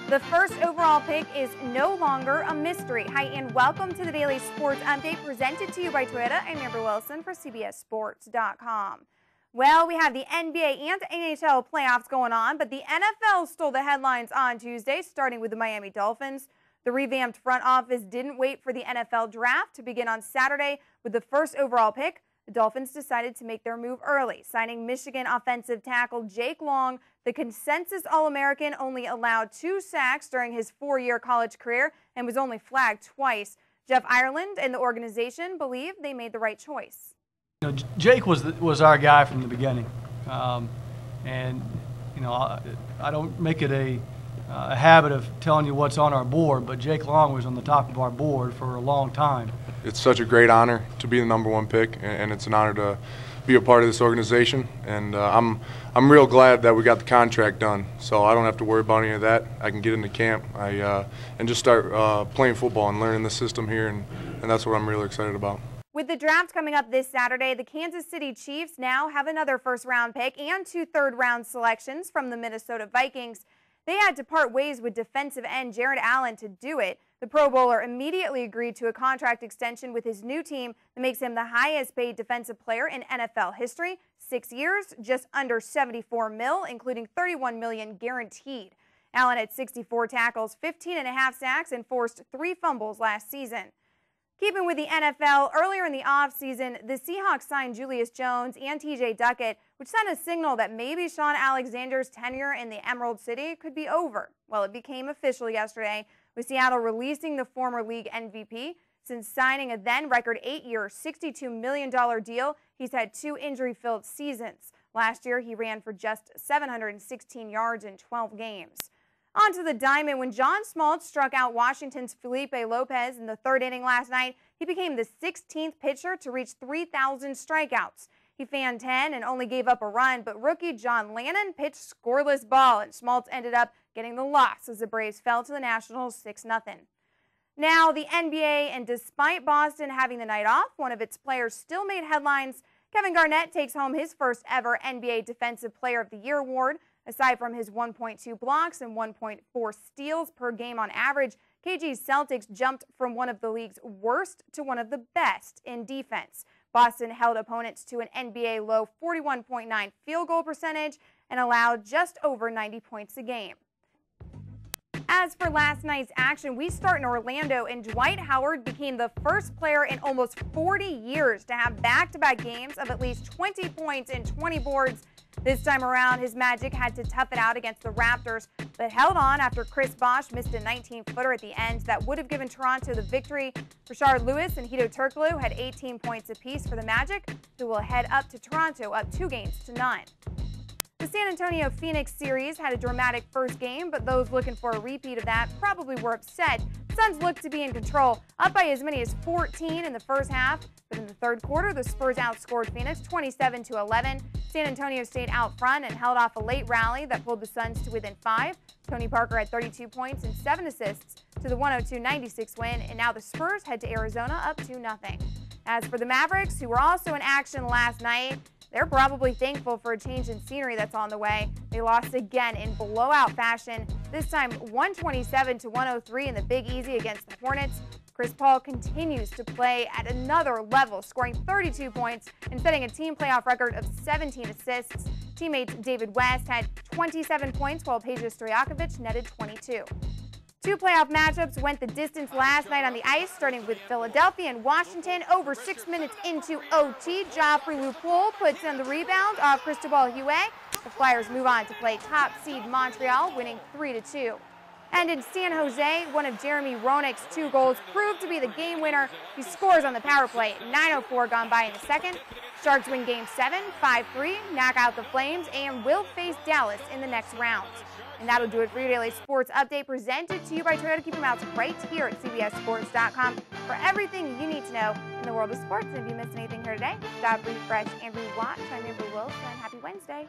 The first overall pick is no longer a mystery. Hi, and welcome to the Daily Sports Update presented to you by Toyota. I'm Amber Wilson for CBSSports.com. Well, we have the NBA and NHL playoffs going on, but the NFL stole the headlines on Tuesday, starting with the Miami Dolphins. The revamped front office didn't wait for the NFL draft to begin on Saturday with the first overall pick. The Dolphins decided to make their move early, signing Michigan offensive tackle Jake Long. The consensus All-American only allowed 2 sacks during his 4-year college career and was only flagged twice. Jeff Ireland and the organization believe they made the right choice. You know, Jake was our guy from the beginning, and you know, I don't make it a habit of telling you what's on our board, but Jake Long was on the top of our board for a long time. It's such a great honor to be the #1 pick, and it's an honor to be a part of this organization. And I'm real glad that we got the contract done, so I don't have to worry about any of that. I can get into camp and just start playing football and learning the system here, and that's what I'm really excited about. With the draft coming up this Saturday, the Kansas City Chiefs now have another first-round pick and 2 third-round selections from the Minnesota Vikings. They had to part ways with defensive end Jared Allen to do it. The Pro Bowler immediately agreed to a contract extension with his new team that makes him the highest-paid defensive player in NFL history. 6 years, just under $74 million, including $31 million guaranteed. Allen had 64 tackles, 15.5 sacks, and forced 3 fumbles last season. Keeping with the NFL, earlier in the offseason, the Seahawks signed Julius Jones and TJ Duckett, which sent a signal that maybe Shaun Alexander's tenure in the Emerald City could be over. Well, it became official yesterday, with Seattle releasing the former league MVP. Since signing a then-record 8-year, $62 million deal, he's had 2 injury-filled seasons. Last year, he ran for just 716 yards in 12 games. Onto the diamond, when John Smoltz struck out Washington's Felipe Lopez in the 3rd inning last night, he became the 16th pitcher to reach 3,000 strikeouts. He fanned 10 and only gave up a run, but rookie John Lannon pitched scoreless ball, and Smoltz ended up getting the loss as the Braves fell to the Nationals 6-0. Now, the NBA, and despite Boston having the night off, one of its players still made headlines. Kevin Garnett takes home his first ever NBA Defensive Player of the Year award. Aside from his 1.2 blocks and 1.4 steals per game on average, KG's Celtics jumped from one of the league's worst to one of the best in defense. Boston held opponents to an NBA low 41.9 field goal percentage and allowed just over 90 points a game. As for last night's action, we start in Orlando, and Dwight Howard became the first player in almost 40 years to have back-to-back games of at least 20 points and 20 boards. This time around, his Magic had to tough it out against the Raptors, but held on after Chris Bosh missed a 19-footer at the end that would have given Toronto the victory. Rashard Lewis and Hedo Turkoglu had 18 points apiece for the Magic, who will head up to Toronto up 2-0. The San Antonio-Phoenix series had a dramatic first game, but those looking for a repeat of that probably were upset. The Suns looked to be in control, up by as many as 14 in the first half, but in the 3rd quarter, the Spurs outscored Phoenix 27-11. San Antonio stayed out front and held off a late rally that pulled the Suns to within 5. Tony Parker had 32 points and 7 assists to the 102-96 win, and now the Spurs head to Arizona up 2-0. As for the Mavericks, who were also in action last night, they're probably thankful for a change in scenery that's on the way. They lost again in blowout fashion, this time 127-103 in the Big Easy against the Hornets. Chris Paul continues to play at another level, scoring 32 points and setting a team playoff record of 17 assists. Teammate David West had 27 points, while Peja Stojakovic netted 22. 2 playoff matchups went the distance last night on the ice, starting with Philadelphia and Washington. Over 6 minutes into OT, Joffrey Lupul puts in the rebound off Cristobal Huet. The Flyers move on to play top seed Montreal, winning 3-2. And in San Jose, one of Jeremy Roenick's 2 goals proved to be the game winner. He scores on the power play. 9:04 gone by in the second. Sharks win Game 7, 5-3, knock out the Flames, and will face Dallas in the next round. And that'll do it for your Daily Sports Update presented to you by Toyota. Keep your mouths right here at CBSSports.com for everything you need to know in the world of sports. And if you missed anything here today, stop, refresh, and rewatch. I'm Amber Wilson. Happy Wednesday.